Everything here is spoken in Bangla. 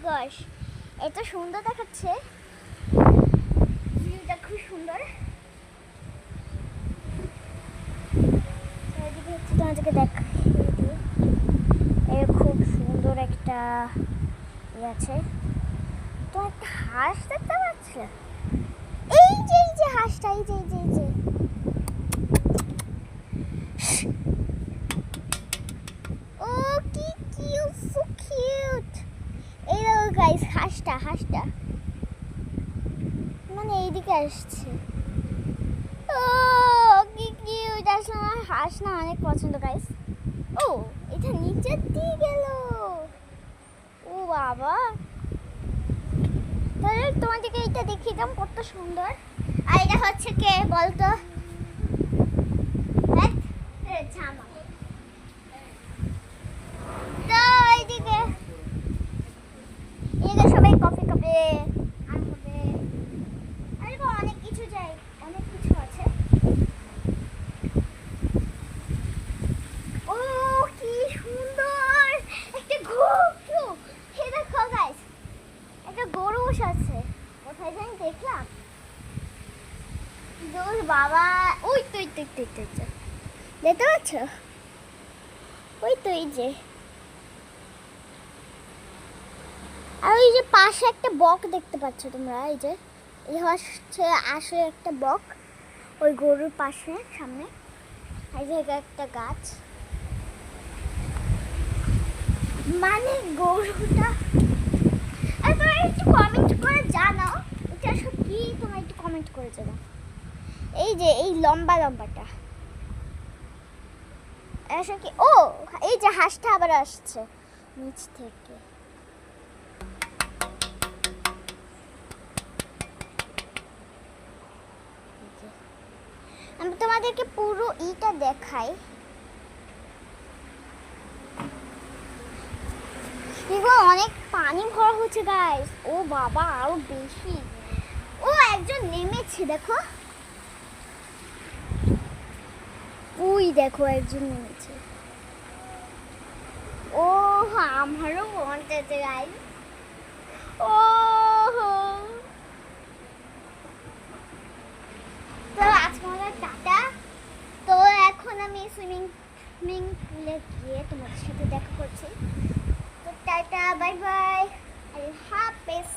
গশ, এটা সুন্দর দেখাচ্ছে, ভিউটা খুব সুন্দর। এদিকে হচ্ছে তোমাদেরকে দেখাই, খুব সুন্দর একটা ইয়ে আছে। তো একটা হাঁস দেখতে পাচ্ছ, এই যে হাঁসটা, এই যে ও কি কিউট, সো কিউট। এই দেখো গাইস, হাঁসটা মানে এইদিকে আসছে। ও কি কিউট, আসলে আমার হাঁস না অনেক পছন্দ গাইস। ও এটা নিচের দিকে গেল, ও বাবা। তাহলে তোমাদেরকে এটা দেখিয়ে দাম কত সুন্দর। আর এটা হচ্ছে কে বলতো, জামা। তো এইদিকে সবাই কফি খাবে আর হবে, আর অনেক কিছু চাই, অনেক কিছু আছে। ও কি সুন্দর একটা গরু, এই দেখো গাইস, একটা গরু বসে আছে, কোথায় জানি দেখলাম। দূর বাবা, ওই তো দেখতে পাচ্ছ, ওই তো এই যে, আর ওই যে পাশে একটা বক দেখতে পাচ্ছ তোমরা, এই যে এই হচ্ছে আসলে একটা বক ওই গরুর পাশে সামনে। এই যে একটা গাছ, মানে গরুটা। আর তোমরা একটু কমেন্ট করে জানাও এটা আসলে কি, তোমরা একটু কমেন্ট করে জানাও। এই যে এই লম্বাটা আসলে কি? ও এই যে হাঁসটা আবার আসছে নিচ থেকে। আমি তোমাদেরকে পুরো ইটা দেখাই, এগুলো অনেক পানি ভরা হচ্ছে গাইস। ও বাবা আরো বেশি, ও একজন নেমেছে দেখো, ওই দেখো একজন নেমেছে। ও আমারও মন চাইছে গাইস। ও তো আজকে আমাদের টাটা। তো এখন আমি সুইমিং পুলে গিয়ে তোমাদের সাথে দেখা করছি। তো টাটা, বাই বাই, আল্লাহ হাফেজ।